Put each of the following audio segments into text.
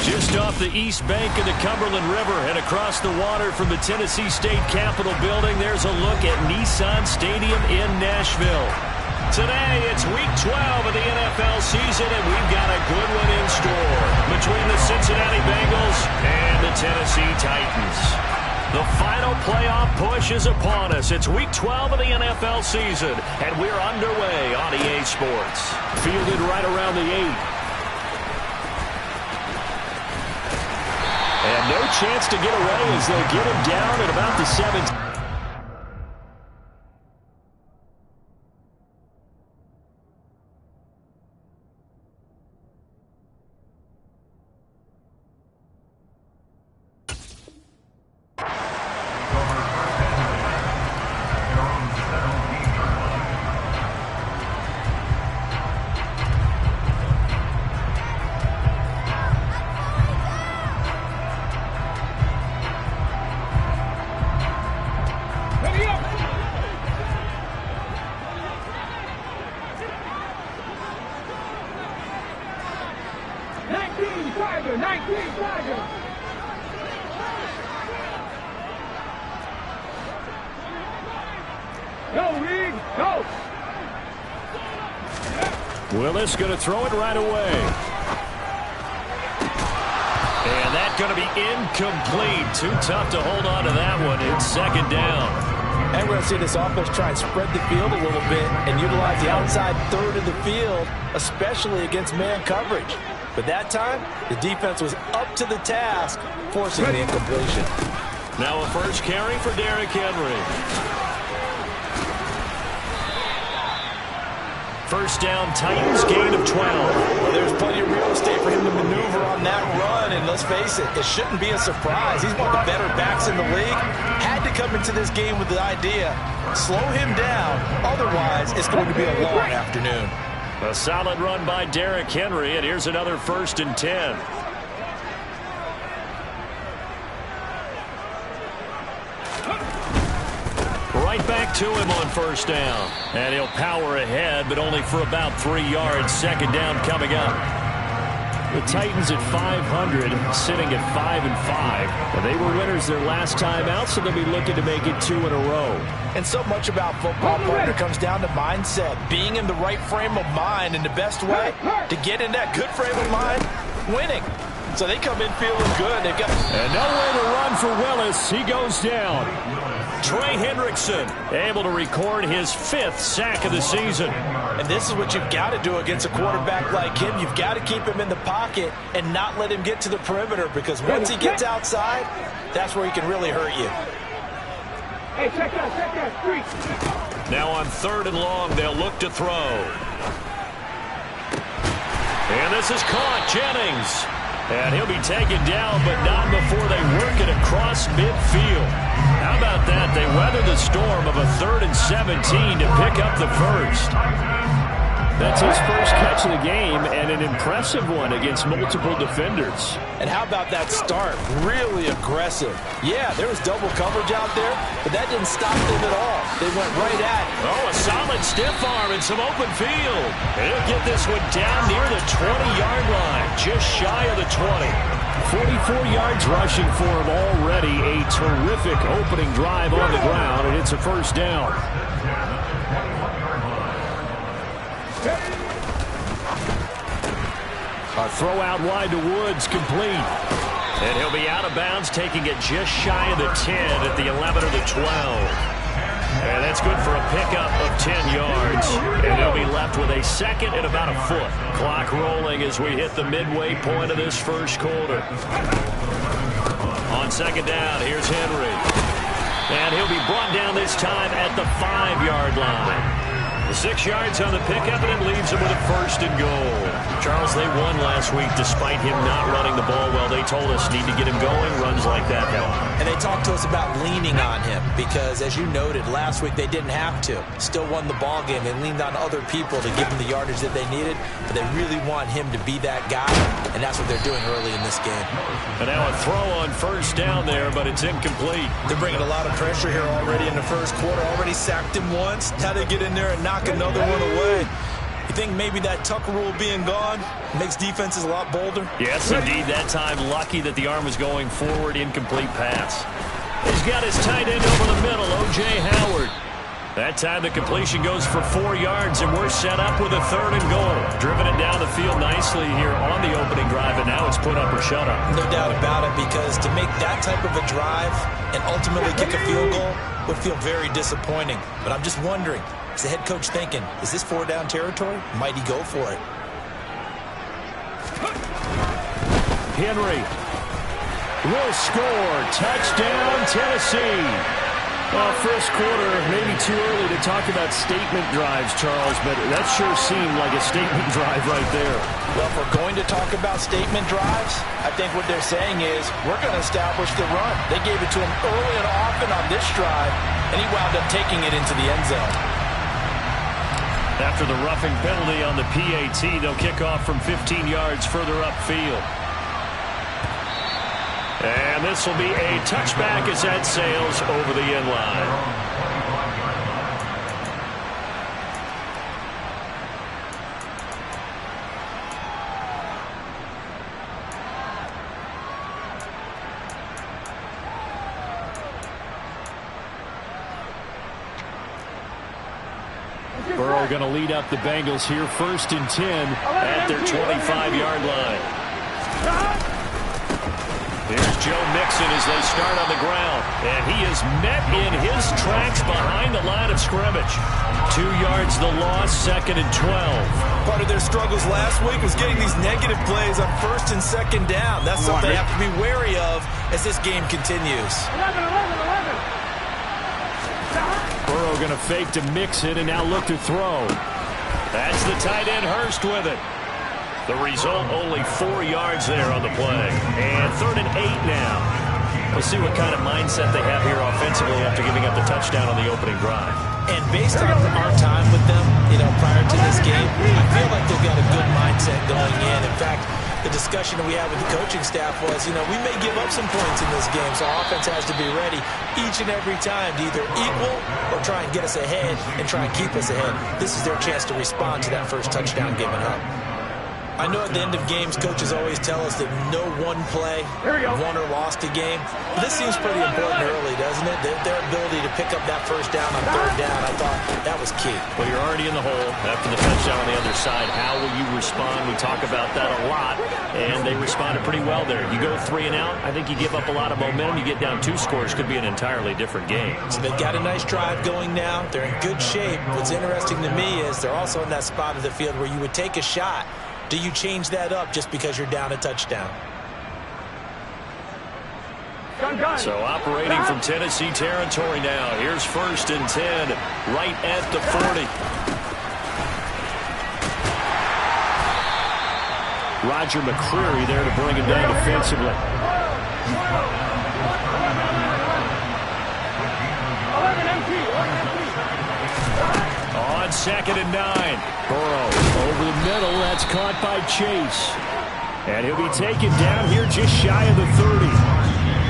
Just off the east bank of the Cumberland River and across the water from the Tennessee State Capitol building, there's a look at Nissan Stadium in Nashville. Today, it's Week 12 of the NFL season, and we've got a good one in store between the Cincinnati Bengals and the Tennessee Titans. The final playoff push is upon us. It's Week 12 of the NFL season, and we're underway on EA Sports. Fielded right around the 8. And no chance to get away as they'll get him down at about the 7th. Willis going to throw it right away. And that's going to be incomplete. Too tough to hold on to that one. It's second down. And we're going to see this offense try and spread the field a little bit and utilize the outside third of the field, especially against man coverage. But that time, the defense was up to the task, forcing the incompletion. Now a first carry for Derrick Henry. First down, Titans, gain of 12. Well, there's plenty of real estate for him to maneuver on that run, and let's face it, it shouldn't be a surprise. He's one of the better backs in the league. Had to come into this game with the idea, slow him down, otherwise it's going to be a long afternoon. A solid run by Derrick Henry, and here's another 1st and 10. Right back to him on first down. And he'll power ahead, but only for about 3 yards. Second down coming up. The Titans at 500, sitting at 5-5. They were winners their last time out, so they'll be looking to make it 2 in a row. And so much about football, partner, comes down to mindset. Being in the right frame of mind, and the best way to get in that good frame of mind, winning. So they come in feeling good. They've got and nowhere to run for Willis. He goes down. Trey Hendrickson able to record his 5th sack of the season. And this is what you've got to do against a quarterback like him. You've got to keep him in the pocket and not let him get to the perimeter, because once he gets outside, that's where he can really hurt you. Hey, check that street. Now on 3rd and long, they'll look to throw. And this is caught. Jennings. And he'll be taken down, but not before they work it across midfield. How about that? They weather the storm of a 3rd and 17 to pick up the first. That's his first catch of the game, and an impressive one against multiple defenders. And how about that start? Really aggressive. Yeah, there was double coverage out there, but that didn't stop them at all. They went right at it. Oh, a solid stiff arm and some open field. And he'll get this one down near the 20-yard line, just shy of the 20. 44 yards rushing for him already. A terrific opening drive on the ground, and it's a first down. A throw out wide to Woods, complete. And he'll be out of bounds, taking it just shy of the 10 at the 11 or the 12. And that's good for a pickup of 10 yards. And they'll be left with a second and about a foot. Clock rolling as we hit the midway point of this first quarter. On second down, here's Henry. And he'll be brought down this time at the 5-yard line. 6 yards on the pickup, and it leaves him with a first and goal. Charles, they won last week despite him not running the ball well. They told us need to get him going. Runs like that help. And they talked to us about leaning on him because, as you noted, last week they didn't have to. Still won the ball game. They leaned on other people to give him the yardage that they needed, but they really want him to be that guy, and that's what they're doing early in this game. And now a throw on first down there, but it's incomplete. They're bringing a lot of pressure here already in the first quarter. Already sacked him once. Now they get in there and knock another one away. You think maybe that Tucker rule being gone makes defenses a lot bolder? Yes, indeed. That time, lucky that the arm was going forward. Incomplete pass. He's got his tight end over the middle, O.J. Howard. That time the completion goes for 4 yards, and we're set up with a third and goal. Driven it down the field nicely here on the opening drive, and now it's put up or shut up. No doubt about it, because to make that type of a drive and ultimately kick a field goal would feel very disappointing. But I'm just wondering, is the head coach thinking, is this 4-down territory? Might he go for it? Henry will score. Touchdown, Tennessee. Well, first quarter, maybe too early to talk about statement drives, Charles, but that sure seemed like a statement drive right there. Well, if we're going to talk about statement drives, I think what they're saying is we're going to establish the run. They gave it to him early and often on this drive, and he wound up taking it into the end zone. After the roughing penalty on the PAT, they'll kick off from 15 yards further upfield. And this will be a touchback as that sails over the end line. Burrow going to lead up the Bengals here, 1st and 10 at their 25-yard line. Here's Joe Mixon as they start on the ground. And he is met in his tracks behind the line of scrimmage. 2 yards the loss, 2nd and 12. Part of their struggles last week was getting these negative plays on 1st and 2nd down. That's something they have to be wary of as this game continues. 11. Burrow going to fake to Mixon and now look to throw. That's the tight end Hurst with it. The result, only 4 yards there on the play. And 3rd and 8 now. We'll see what kind of mindset they have here offensively after giving up the touchdown on the opening drive. And based on our time with them, prior to this game, I feel like they've got a good mindset going in. In fact, the discussion that we had with the coaching staff was, we may give up some points in this game, so our offense has to be ready each and every time to either equal or try and get us ahead and try and keep us ahead. This is their chance to respond to that first touchdown given up. I know at the end of games, coaches always tell us that no one play won or lost a game. But this seems pretty important early, doesn't it? Their ability to pick up that first down on 3rd down, I thought that was key. Well, you're already in the hole after the touchdown on the other side. How will you respond? We talk about that a lot, and they responded pretty well there. You go 3 and out, I think you give up a lot of momentum. You get down 2 scores, could be an entirely different game. So they've got a nice drive going now. They're in good shape. What's interesting to me is they're also in that spot of the field where you would take a shot. Do you change that up just because you're down a touchdown? So operating from Tennessee territory now. Here's 1st and 10, right at the 40. Roger McCreary there to bring him down defensively. 11 empty. On 2nd and 9. Burrow over the middle. That's caught by Chase. And he'll be taken down here just shy of the 30.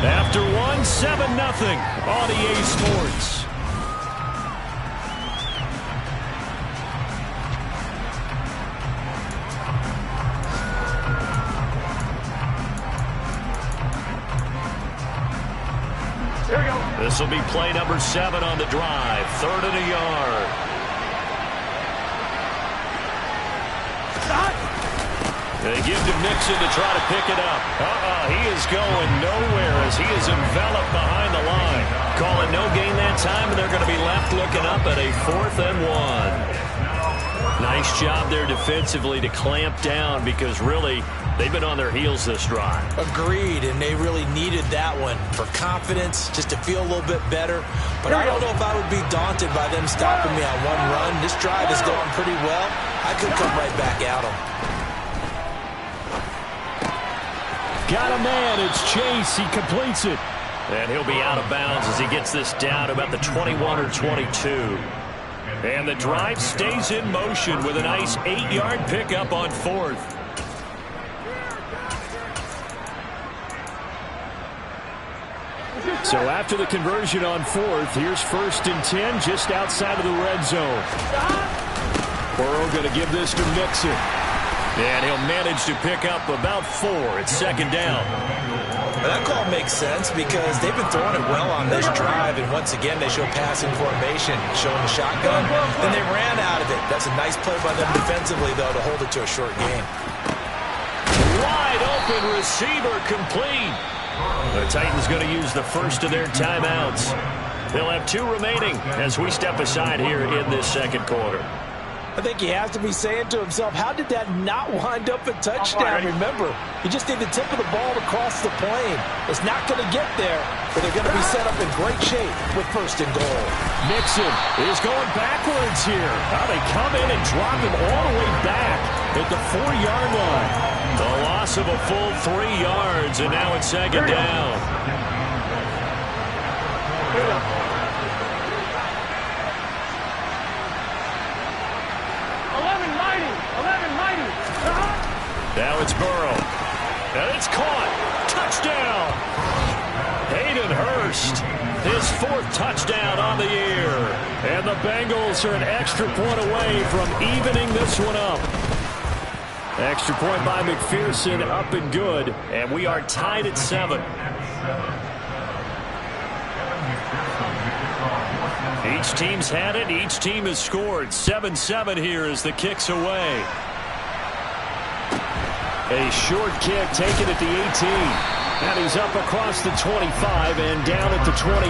After 1, 7-0 on EA Sports. Here we go. This will be play number 7 on the drive. 3rd and a yard. They give to Mixon to try to pick it up. He is going nowhere as he is enveloped behind the line. Calling no gain that time, and they're going to be left looking up at a 4th and 1. Nice job there defensively to clamp down because really they've been on their heels this drive. Agreed, and they really needed that one for confidence, just to feel a little bit better. But I don't know if I would be daunted by them stopping me on one run. This drive has gone pretty well. I could come right back at them. Got a man. It's Chase. He completes it. And he'll be out of bounds as he gets this down to about the 21 or 22. And the drive stays in motion with a nice 8-yard pickup on 4th. So after the conversion on 4th, here's 1st and 10 just outside of the red zone. Burrow going to give this to Mixon. And he'll manage to pick up about 4 at 2nd down. Well, that call makes sense because they've been throwing it well on this drive, and once again they show passing formation, showing the shotgun. Then they ran out of it. That's a nice play by them defensively, though, to hold it to a short game. Wide open receiver complete. The Titans going to use the first of their timeouts. They'll have 2 remaining as we step aside here in this 2nd quarter. I think he has to be saying to himself, how did that not wind up a touchdown? Remember, you just need the tip of the ball to cross the plane. It's not going to get there, but they're going to be set up in great shape with 1st and goal. Mixon is going backwards here. They come in and drop him all the way back at the 4-yard line. The loss of a full 3 yards, and now it's 2nd down. Now it's Burrow. And it's caught. Touchdown. Hayden Hurst. His 4th touchdown on the year. And the Bengals are an extra point away from evening this one up. Extra point by McPherson, up and good. And we are tied at 7. Each team's had it. Each team has scored. 7-7 here as the kick's away. A short kick taken at the 18. And he's up across the 25 and down at the 28.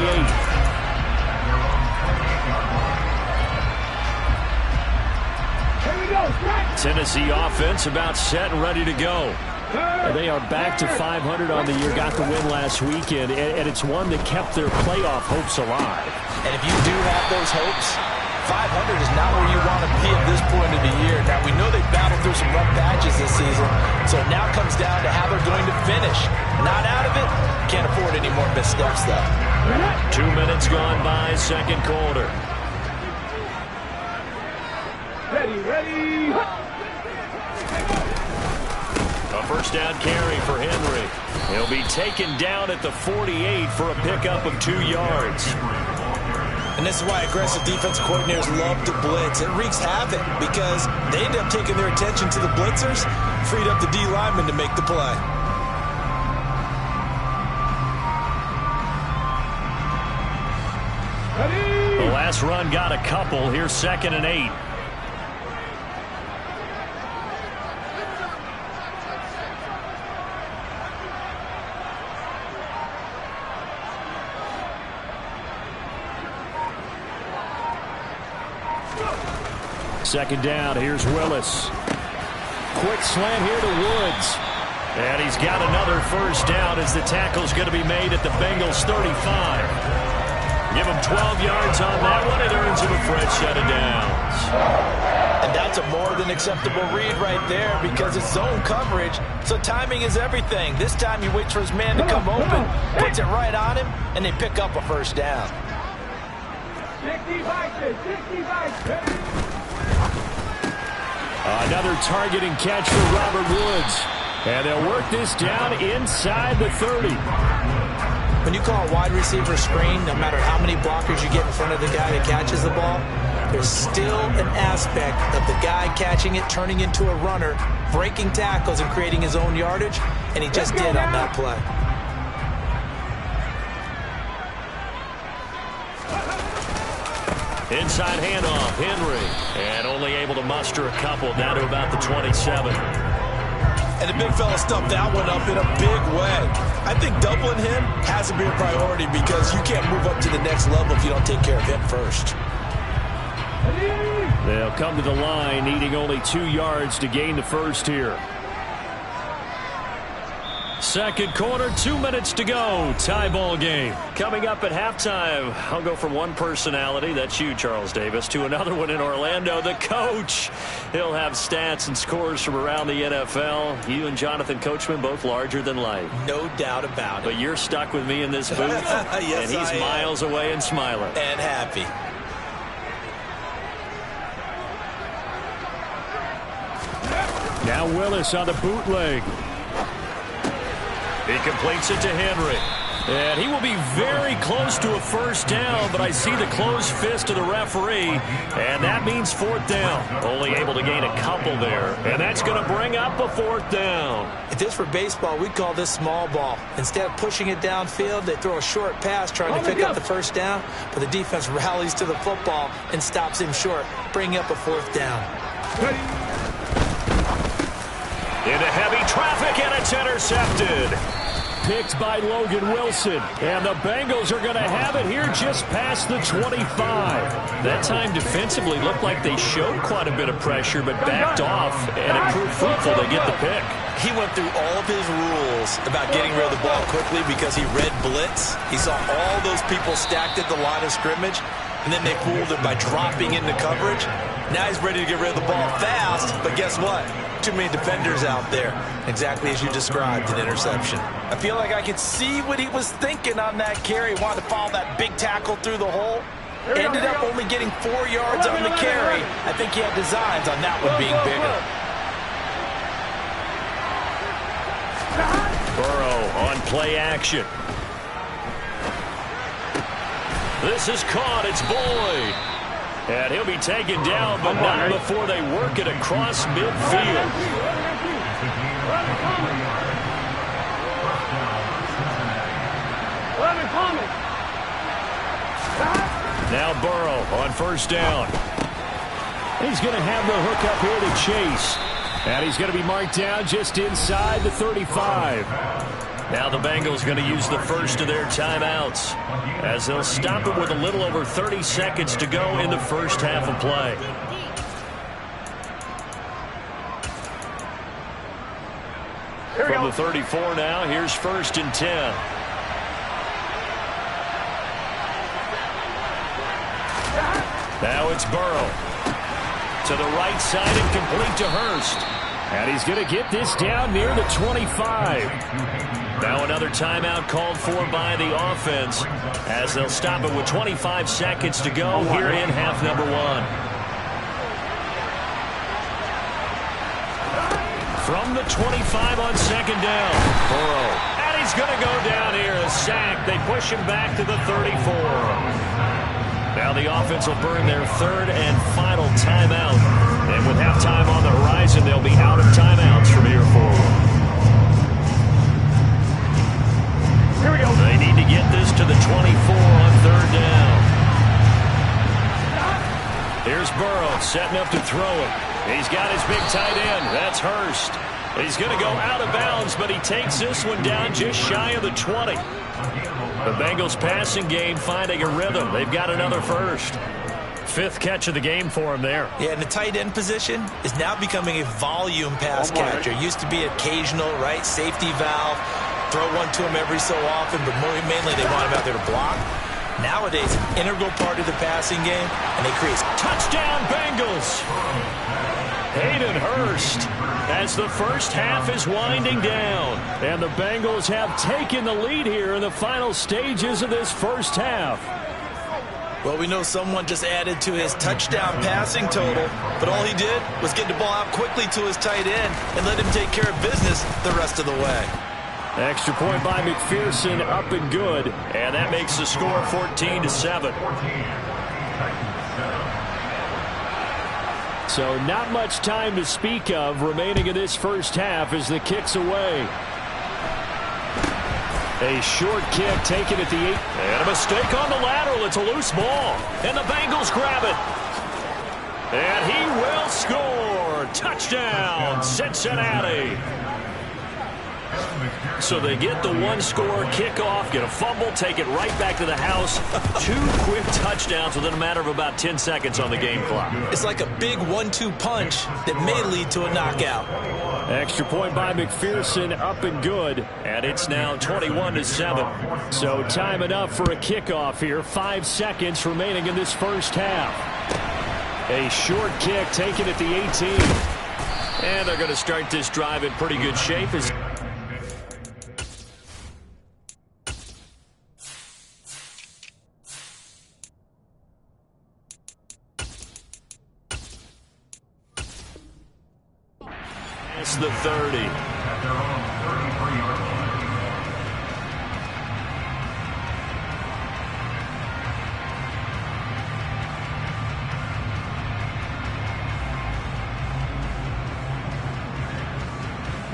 Tennessee offense about set and ready to go. And they are back to 500 on the year. Got the win last weekend. And it's one that kept their playoff hopes alive. And if you do have those hopes, 500 is not where you want to be at this point of the year. Now, we know they've battled through some rough patches this season, so it now comes down to how they're going to finish. Not out of it. Can't afford any more missteps, though. 2 minutes gone by, 2nd quarter. Ready. A 1st down carry for Henry. He'll be taken down at the 48 for a pickup of 2 yards. And this is why aggressive defensive coordinators love to blitz. It wreaks havoc because they end up taking their attention to the blitzers, freed up the D lineman to make the play. The last run got a couple. Here's 2nd and 8. Second down, here's Willis. Quick slant here to Woods. And he's got another 1st down as the tackle's going to be made at the Bengals 35. Give him 12 yards on that one. It earns him a fresh set of downs. And that's a more than acceptable read right there because it's zone coverage, so timing is everything. This time he waits for his man to come open, puts it right on him, and they pick up a 1st down. 65. Another targeting catch for Robert Woods. And they'll work this down inside the 30. When you call a wide receiver screen, no matter how many blockers you get in front of the guy that catches the ball, there's still an aspect of the guy catching it, turning into a runner, breaking tackles and creating his own yardage, and he just did on that play. Inside handoff, Henry. And only able to muster a couple, down to about the 27. And the big fella stuffed that one up in a big way. I think doubling him has to be a priority because you can't move up to the next level if you don't take care of him first. They'll come to the line, needing only 2 yards to gain the first here. Second quarter, 2 minutes to go. Tie ball game. Coming up at halftime, I'll go from one personality, that's you, Charles Davis, to another one in Orlando, the coach. He'll have stats and scores from around the NFL. You and Jonathan Coachman both larger than life. No doubt about it. But you're stuck with me in this booth. Yes, and he's miles away and smiling. And happy. Now Willis on the bootleg. He completes it to Henry. And he will be very close to a first down, but I see the closed fist of the referee, and that means fourth down. Only able to gain a couple there, and that's going to bring up a fourth down. If this were baseball, we'd call this small ball. Instead of pushing it downfield, they throw a short pass trying to pick up the first down, but the defense rallies to the football and stops him short, bringing up a fourth down. Into heavy traffic, and it's intercepted. Picked by Logan Wilson. And the Bengals are going to have it here just past the 25. That time defensively looked like they showed quite a bit of pressure, but backed off, and it proved fruitful to get the pick. He went through all of his rules about getting rid of the ball quickly because he read blitz. He saw all those people stacked at the line of scrimmage, and then they fooled him by dropping into coverage. Now he's ready to get rid of the ball fast, but guess what? Too many defenders out there. Exactly as you described, an interception. I feel like I could see what he was thinking on that carry. Wanted to follow that big tackle through the hole. Ended up only getting 4 yards on the carry. I think he had designs on that one being bigger. Burrow on play action. This is caught. It's Boyd. And he'll be taken down, but not before they work it across midfield. Now Burrow on first down. He's going to have the hook up here to Chase. And he's going to be marked down just inside the 35. Now the Bengals going to use the first of their timeouts as they'll stop it with a little over 30 seconds to go in the first half of play. From the 34 now, here's first and 10. Now it's Burrow. To the right side and complete to Hurst. And he's going to get this down near the 25. Now another timeout called for by the offense as they'll stop it with 25 seconds to go here in half number 1. From the 25 on second down, Burrow. And he's going to go down here, a sack. They push him back to the 34. Now the offense will burn their third and final timeout. And with halftime on the horizon, they'll be out of timeouts from here forward. Here we go. They need to get this to the 24 on third down. Here's Burrow setting up to throw it. He's got his big tight end. That's Hurst. He's going to go out of bounds, but he takes this one down just shy of the 20. The Bengals passing game finding a rhythm. They've got another first. 5th catch of the game for him there. Yeah, and the tight end position is now becoming a volume pass catcher. Used to be occasional, right? Safety valve. Throw one to him every so often, but mainly they want him out there to block. Nowadays, an integral part of the passing game, and they create touchdown Bengals. Hayden Hurst as the first half is winding down. And the Bengals have taken the lead here in the final stages of this first half. Well, we know someone just added to his touchdown passing total, but all he did was get the ball out quickly to his tight end and let him take care of business the rest of the way. Extra point by McPherson, up and good, and that makes the score 14-7. So not much time to speak of remaining in this first half as the kick's away. A short kick taken at the 8. And a mistake on the lateral. It's a loose ball. And the Bengals grab it. And he will score. Touchdown, Cincinnati. So they get the one-score kickoff, get a fumble, take it right back to the house. 2 quick touchdowns within a matter of about 10 seconds on the game clock. It's like a big 1-2 punch that may lead to a knockout. Extra point by McPherson, up and good. And it's now 21-7. So time enough for a kickoff here. 5 seconds remaining in this first half. A short kick taken at the 18. And they're going to start this drive in pretty good shape. As it's the 30. At their own 33-yard line.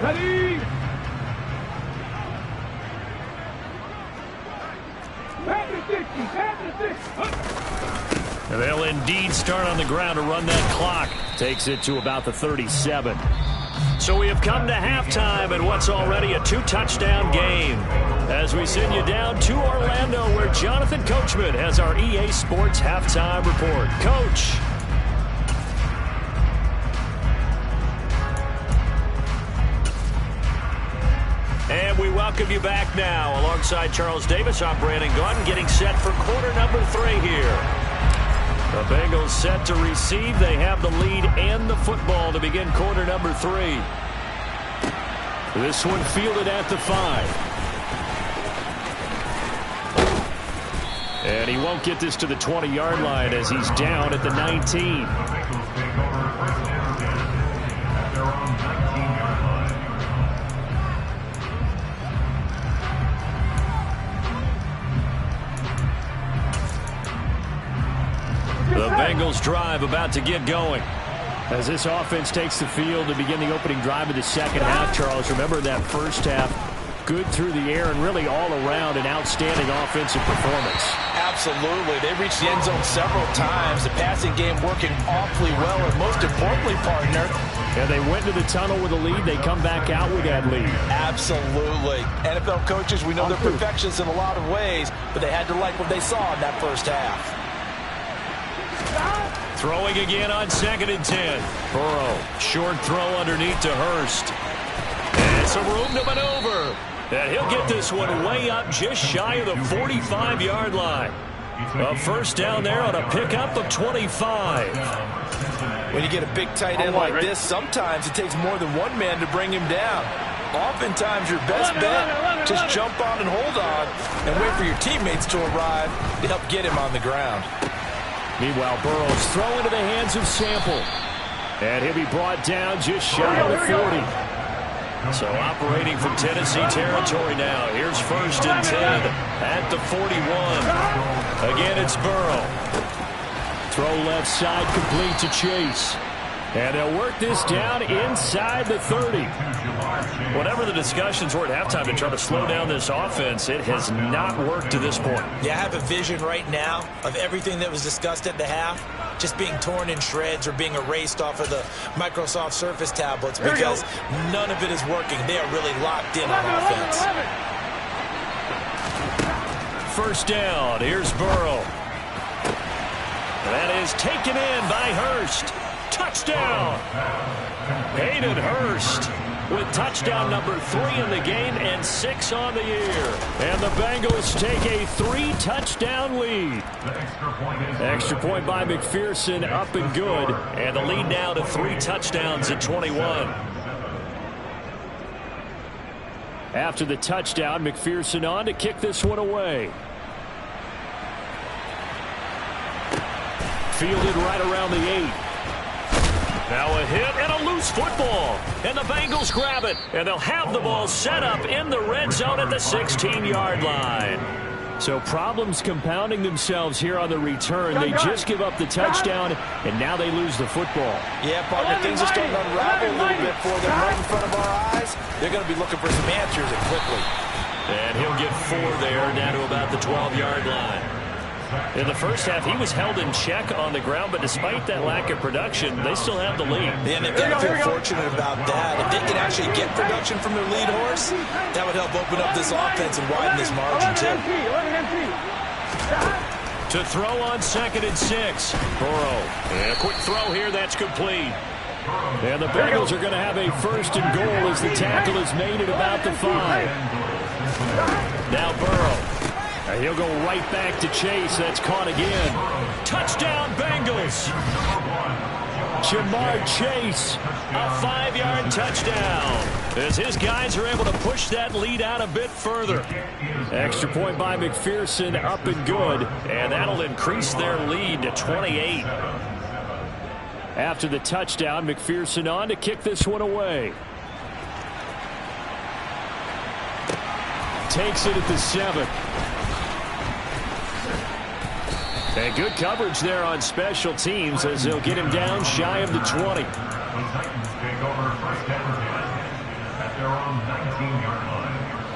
Ready! They'll indeed start on the ground to run that clock. Takes it to about the 37. So we have come to halftime in what's already a 2-touchdown game. As we send you down to Orlando, where Jonathan Coachman has our EA Sports halftime report. Coach. And we welcome you back now. Alongside Charles Davis, I'm Brandon Gaudin, getting set for quarter number 3 here. The Bengals set to receive. They have the lead and the football to begin quarter number 3. This one fielded at the 5. And he won't get this to the 20-yard line as he's down at the 19. The Bengals drive about to get going. As this offense takes the field to begin the opening drive of the second half, Charles, remember that first half, good through the air and really all around an outstanding offensive performance. Absolutely. They reached the end zone several times. The passing game working awfully well, and most importantly, partner, and they went to the tunnel with a lead. They come back out with that lead. Absolutely. NFL coaches, we know they're perfectionists in a lot of ways, but they had to like what they saw in that first half. Throwing again on 2nd and 10. Burrow, short throw underneath to Hurst. And some room to maneuver. And he'll get this one way up just shy of the 45-yard line. A first down there on a pickup of 25. When you get a big tight end like this, sometimes it takes more than one man to bring him down. Oftentimes, your best bet, just jump on and hold on and wait for your teammates to arrive to help get him on the ground. Meanwhile, Burrow's throw into the hands of Sample. And he'll be brought down just shy of the 40. So operating from Tennessee territory now. Here's 1st and 10 at the 41. Again, it's Burrow. Throw left side complete to Chase. And they'll work this down inside the 30. Whatever the discussions were at halftime to try to slow down this offense, it has not worked to this point. Yeah, I have a vision right now of everything that was discussed at the half just being torn in shreds or being erased off of the Microsoft Surface tablets because none of it is working. They are really locked in on offense. First down. Here's Burrow. That is taken in by Hurst. Touchdown! Hayden Hurst with touchdown number 3 in the game and 6 on the year. And the Bengals take a 3-touchdown lead. Extra point by McPherson, up and good. And the lead now to 3 touchdowns at 21. After the touchdown, McPherson on to kick this one away. Fielded right around the 8. Now a hit and a loose football. And the Bengals grab it. And they'll have the ball set up in the red zone at the 16-yard line. So problems compounding themselves here on the return. They just give up the touchdown, and now they lose the football. Yeah, partner, things are starting to unravel a little bit for them right in front of our eyes. They're going to be looking for some answers and quickly. And he'll get 4 there, down to about the 12-yard line. In the first half, he was held in check on the ground, but despite that lack of production, they still have the lead. And they've got to feel fortunate about that. If they can actually get production from their lead horse, that would help open up this offense and widen this margin, too. To throw on 2nd and 6. Burrow. And a quick throw here. That's complete. And the Bengals are going to have a 1st and goal as the tackle is made at about the 5. Now Burrow. And he'll go right back to Chase. That's caught again. Touchdown, Bengals. Jamar Chase. A 5-yard touchdown. As his guys are able to push that lead out a bit further. Extra point by McPherson, up and good. And that'll increase their lead to 28. After the touchdown, McPherson on to kick this one away. Takes it at the 7. And good coverage there on special teams as they'll get him down shy of the 20. The Titans take over 1st and 10 at their own 19-yard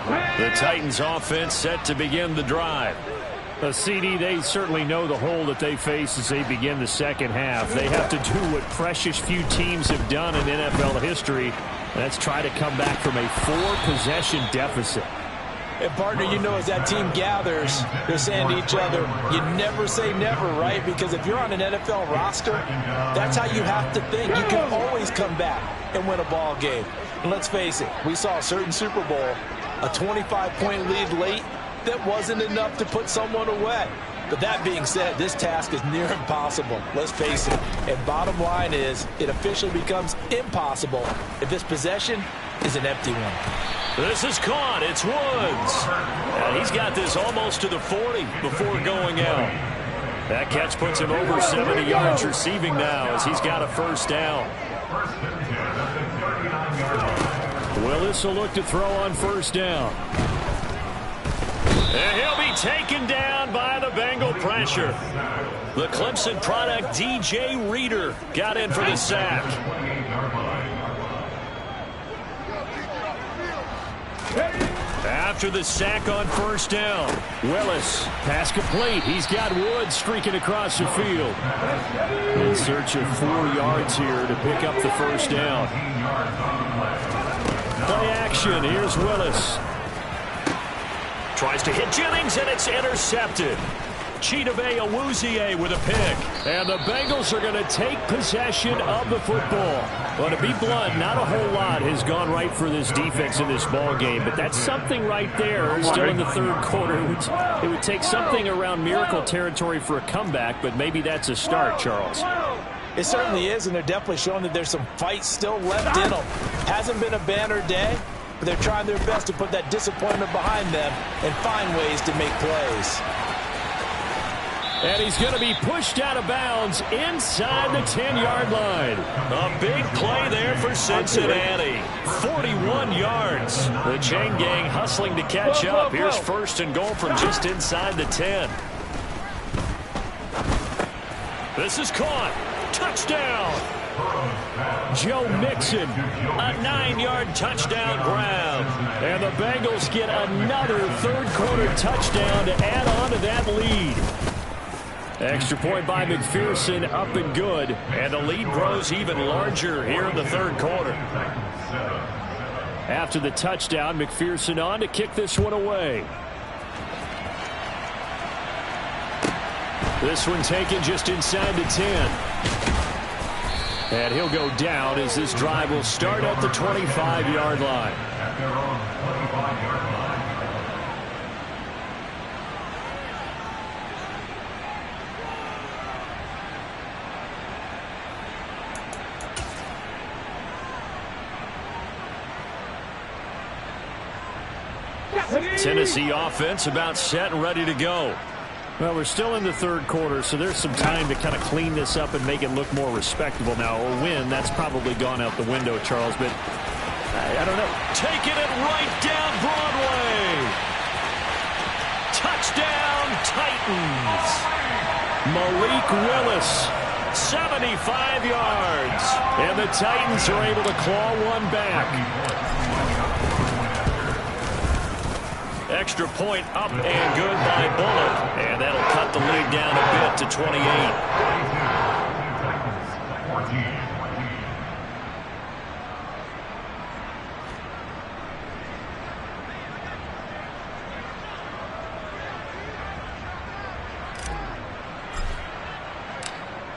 line. The Titans offense set to begin the drive. A CD, they certainly know the hole that they face as they begin the second half. They have to do what precious few teams have done in NFL history. That's try to come back from a 4-possession deficit. And, partner, you know, as that team gathers, they're saying to each other, you never say never, right? Because if you're on an NFL roster, that's how you have to think. You can always come back and win a ball game. And let's face it, we saw a certain Super Bowl, a 25-point lead late that wasn't enough to put someone away. But that being said, this task is near impossible. Let's face it. And bottom line is, it officially becomes impossible if this possession is an empty one. This is caught. It's Woods. And he's got this almost to the 40 before going out. That catch puts him over 70 yards receiving now as he's got a 1st down. Willis will look to throw on 1st down. And he'll be taken down by the Bengal pressure. The Clemson product, DJ Reader, got in for the sack. After the sack on 1st down, Willis, pass complete. He's got Woods streaking across the field. In search of 4 yards here to pick up the 1st down. Play action. Here's Willis. Tries to hit Jennings, and it's intercepted. Chidobe Awuzie with a pick. And the Bengals are going to take possession of the football. Well, to be blunt, not a whole lot has gone right for this defense in this ball game, but that's something right there still in the 3rd quarter. It would take something around miracle territory for a comeback, but maybe that's a start, Charles. It certainly is, and they're definitely showing that there's some fight still left in them. Hasn't been a banner day, but they're trying their best to put that disappointment behind them and find ways to make plays. And he's going to be pushed out of bounds inside the 10-yard line. A big play there for Cincinnati. 41 yards. The chain gang hustling to catch up. Here's 1st and goal from just inside the 10. This is caught. Touchdown. Joe Mixon, a 9-yard touchdown grab. And the Bengals get another 3rd quarter touchdown to add on to that lead. Extra point by McPherson, up and good. And the lead grows even larger here in the 3rd quarter. After the touchdown, McPherson on to kick this one away. This one taken just inside the 10. And he'll go down as this drive will start at the 25-yard line. At their own 25-yard line. Tennessee offense about set and ready to go. Well, we're still in the 3rd quarter, so there's some time to kind of clean this up and make it look more respectable now. A win, that's probably gone out the window, Charles, but I don't know. Taking it right down Broadway. Touchdown, Titans. Malik Willis, 75 yards. And the Titans are able to claw one back. Extra point up and good by Bullock. And that'll cut the lead down a bit to 28.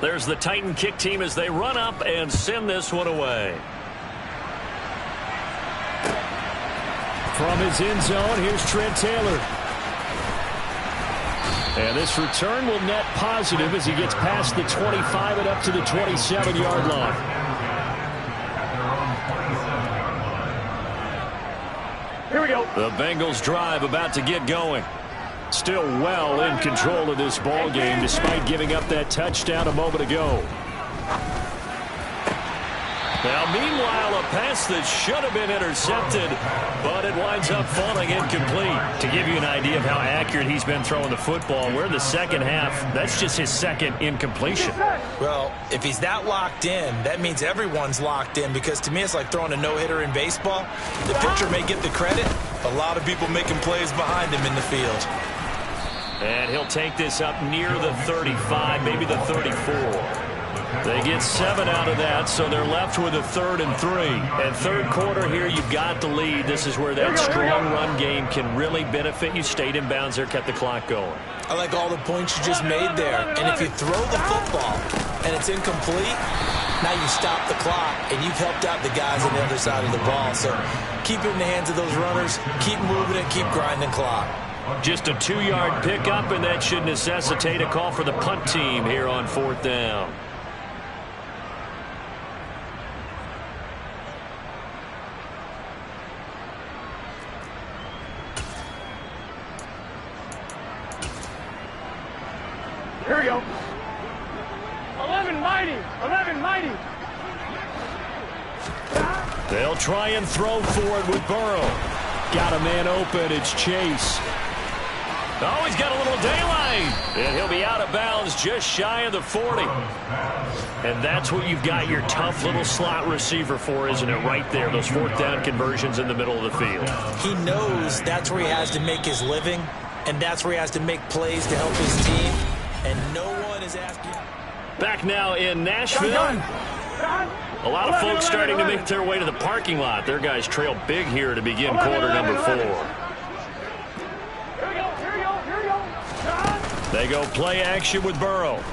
There's the Titan kick team as they run up and send this one away. From his end zone, here's Trent Taylor. And this return will net positive as he gets past the 25 and up to the 27-yard line. Here we go. The Bengals drive about to get going. Still well in control of this ball game despite giving up that touchdown a moment ago. Now, meanwhile, a pass that should have been intercepted, but it winds up falling incomplete. To give you an idea of how accurate he's been throwing the football, we're in the second half. That's just his second incompletion. Well, if he's that locked in, that means everyone's locked in, because to me it's like throwing a no-hitter in baseball. The pitcher may get the credit, a lot of people making plays behind him in the field. And he'll take this up near the 35, maybe the 34. They get 7 out of that, so they're left with a 3rd and 3. And third quarter here, you've got the lead. This is where that strong run game can really benefit you. Stayed in bounds there, kept the clock going. I like all the points you just made there. And if you throw the football and it's incomplete, now you stop the clock, and you've helped out the guys on the other side of the ball. So keep it in the hands of those runners, keep moving it, keep grinding clock. Just a 2-yard pickup, and that should necessitate a call for the punt team here on 4th down. Here we go. 11 mighty. 11 mighty. They'll try and throw for it with Burrow. Got a man open. It's Chase. Oh, he's got a little daylight. And he'll be out of bounds just shy of the 40. And that's what you've got your tough little slot receiver for, isn't it? Right there, those 4th down conversions in the middle of the field. He knows that's where he has to make his living, and that's where he has to make plays to help his team. And no one is asking. Back now in Nashville. A lot of folks starting to make their way to the parking lot. Their guys trail big here to begin quarter number 4. They go play action with Burrow.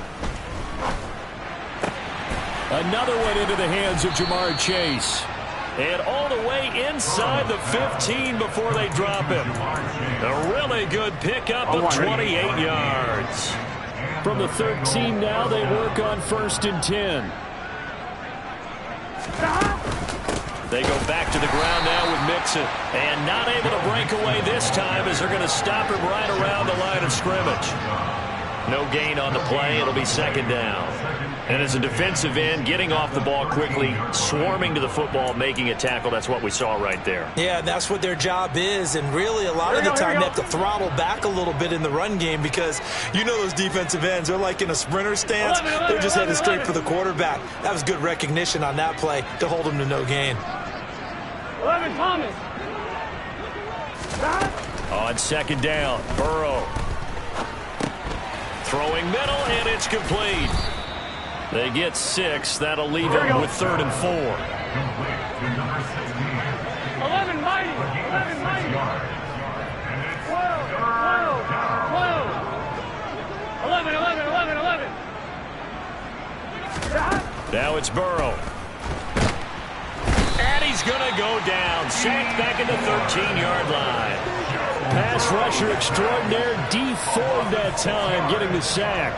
Another one into the hands of Jamar Chase. And all the way inside the 15 before they drop him. A really good pickup of 28 yards. From the 13 now, they work on 1st and 10. They go back to the ground now with Mixon. And not able to break away this time as they're going to stop him right around the line of scrimmage. No gain on the play. It'll be 2nd down. And as a defensive end, getting off the ball quickly, swarming to the football, making a tackle, that's what we saw right there. Yeah, that's what their job is. And really, a lot of the time, they have to throttle back a little bit in the run game, because you know those defensive ends, they're like in a sprinter stance. They're just headed straight for the quarterback. That was good recognition on that play to hold him to no gain. 11 Thomas. On 2nd down, Burrow. Throwing middle, and it's complete. They get 6. That'll leave him with 3rd and 4. 11 mighty. 11 mighty. 12. 11. 11. Now it's Burrow. And he's going to go down. Sacked back at the 13-yard line. Pass rusher extraordinaire, deformed that time, getting the sack.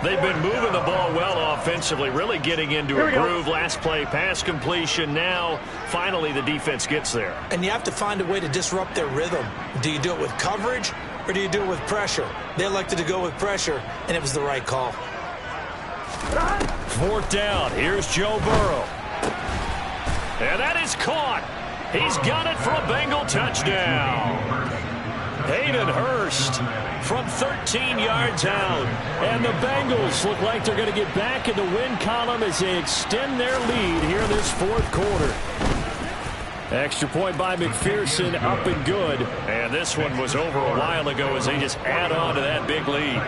They've been moving the ball well offensively, really getting into a groove. Last play, pass completion. Now, finally, the defense gets there. And you have to find a way to disrupt their rhythm. Do you do it with coverage, or do you do it with pressure? They elected to go with pressure, and it was the right call. 4th down. Here's Joe Burrow. And that is caught. He's got it for a Bengal touchdown. Hayden Hurst from 13 yards out. And the Bengals look like they're going to get back in the win column as they extend their lead here in this 4th quarter. Extra point by McPherson, up and good. And this one was over a while ago as they just add on to that big lead.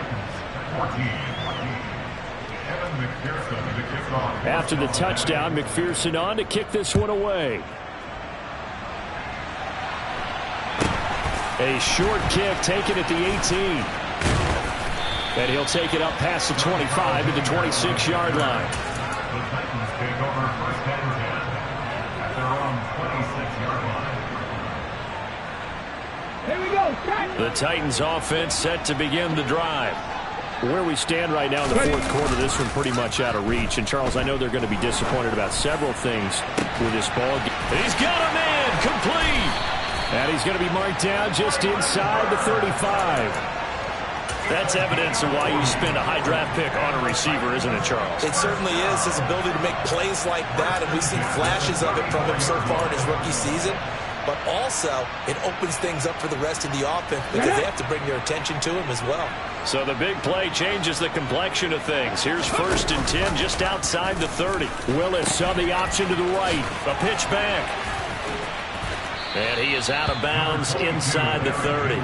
After the touchdown, McPherson on to kick this one away. A short kick taken at the 18. And he'll take it up past the 25 to the 26-yard line. The Titans take over first and 10 at their own 26-yard line. Here we go. The Titans offense set to begin the drive. Where we stand right now in the fourth quarter, this one pretty much out of reach. And, Charles, I know they're going to be disappointed about several things with this ball game. He's got a man complete. And he's going to be marked down just inside the 35. That's evidence of why you spend a high draft pick on a receiver, isn't it, Charles? It certainly is, his ability to make plays like that, and we've seen flashes of it from him so far in his rookie season. But also, it opens things up for the rest of the offense because they have to bring their attention to him as well. So the big play changes the complexion of things. Here's first and 10 just outside the 30. Willis on the option to the right. A pitch back. And he is out of bounds inside the 30.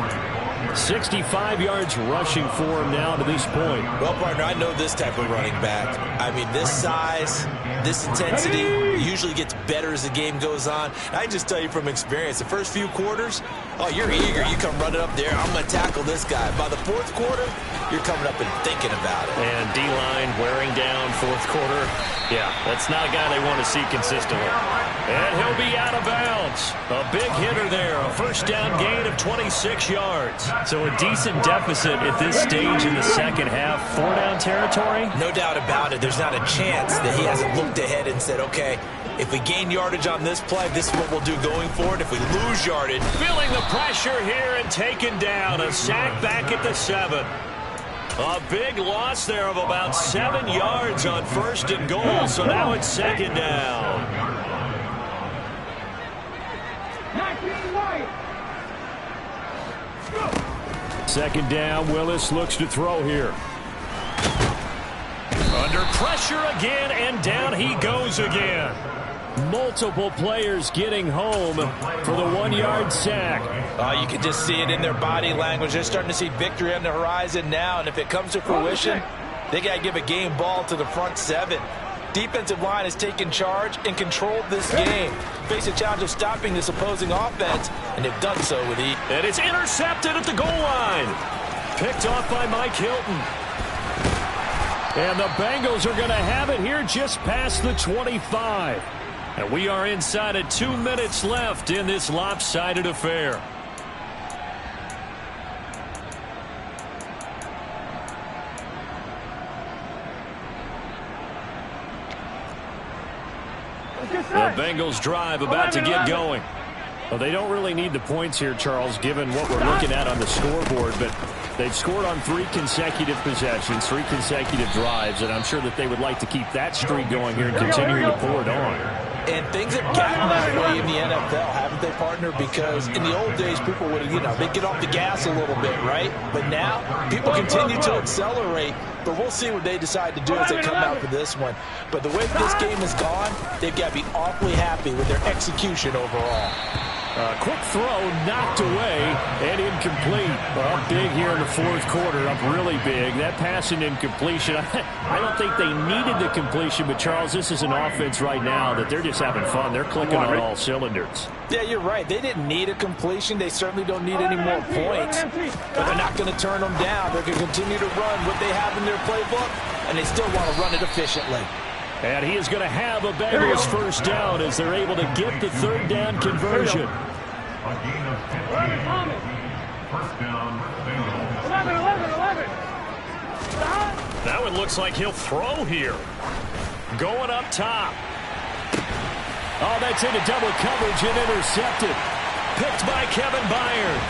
65 yards rushing for him now to this point. Well, partner, I know this type of running back. I mean, this size, this intensity usually gets better as the game goes on. I just tell you from experience, the first few quarters, oh, you're eager. You come running up there. I'm going to tackle this guy. By the fourth quarter, you're coming up and thinking about it. And D-line wearing down fourth quarter. Yeah, that's not a guy they want to see consistently. And he'll be out of bounds. A big hitter there. A first down gain of 26 yards. So a decent deficit at this stage in the second half. 4-down territory? No doubt about it. There's not a chance that he hasn't looked ahead and said, okay, if we gain yardage on this play, this is what we'll do going forward. If we lose yardage. Feeling the pressure here and taken down. A sack back at the 7. A big loss there of about 7 yards on first and goal. So now it's second down. Second down, Willis looks to throw here. Under pressure again, and down he goes again. Multiple players getting home for the 1-yard sack. You can just see it in their body language. They're starting to see victory on the horizon now, and if it comes to fruition, they got to give a game ball to the front 7. Defensive line has taken charge and controlled this game. Face a challenge of stopping this opposing offense, and they've done so with ease. And it's intercepted at the goal line. Picked off by Mike Hilton. And the Bengals are going to have it here just past the 25. And we are inside of 2 minutes left in this lopsided affair. The Bengals drive about to get going. Well, they don't really need the points here, Charles, given what we're looking at on the scoreboard, but they've scored on 3 consecutive possessions, 3 consecutive drives, and I'm sure that they would like to keep that streak going here and continue to pour it on. And things have gotten that way in the NFL, haven't they, partner? Because in the old days, people would, they'd get off the gas a little bit, right? But now, people continue to accelerate, but we'll see what they decide to do as they come out for this one. But the way this game has gone, they've got to be awfully happy with their execution overall. Quick throw knocked away and incomplete. Up big here in the fourth quarter, up really big. That pass and incompletion, I don't think they needed the completion, but Charles, this is an offense right now that they're just having fun. They're clicking on all cylinders. Yeah, you're right. They didn't need a completion. They certainly don't need any more points. But they're not going to turn them down. They're going to continue to run what they have in their playbook, and they still want to run it efficiently. And he is going to have a Bengals first down as they're able to get the third down conversion. A gain of 15. First down, Bengals. 11. Now it looks like he'll throw here. Going up top. Oh, that's into double coverage and intercepted. Picked by Kevin Byard.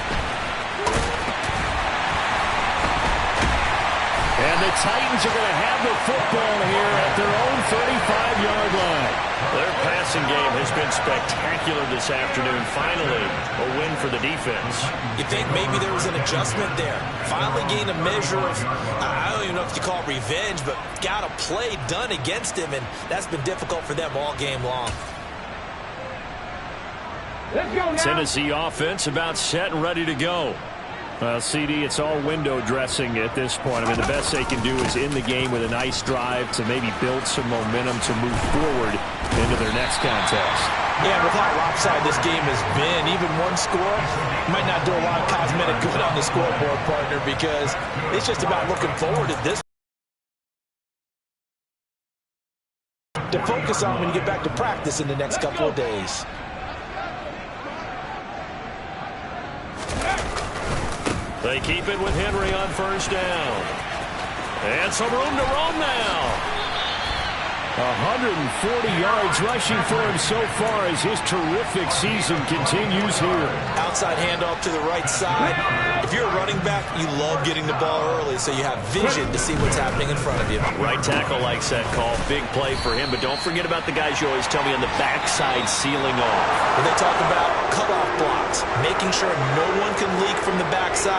And the Titans are going to have the football here at their own 35-yard line. Their passing game has been spectacular this afternoon. Finally, a win for the defense. You think maybe there was an adjustment there. Finally gained a measure of, I don't even know if you call it revenge, but got a play done against him, and that's been difficult for them all game long. Let's go now. Tennessee offense about set and ready to go. Well, CD, it's all window dressing at this point. I mean, the best they can do is in the game with a nice drive to maybe build some momentum to move forward into their next contest. Yeah, with how lopsided this game has been, even one score might not do a lot of cosmetic good on the scoreboard, partner, because it's just about looking forward at this to focus on when you get back to practice in the next couple of days. They keep it with Henry on first down. And some room to roam now. 140 yards rushing for him so far as his terrific season continues here. Outside handoff to the right side. If you're a running back, you love getting the ball early so you have vision to see what's happening in front of you. Right tackle likes that call. Big play for him. But don't forget about the guys you always tell me on the backside sealing off. When they talk about cutoff blocks, making sure no one can leak from the backside.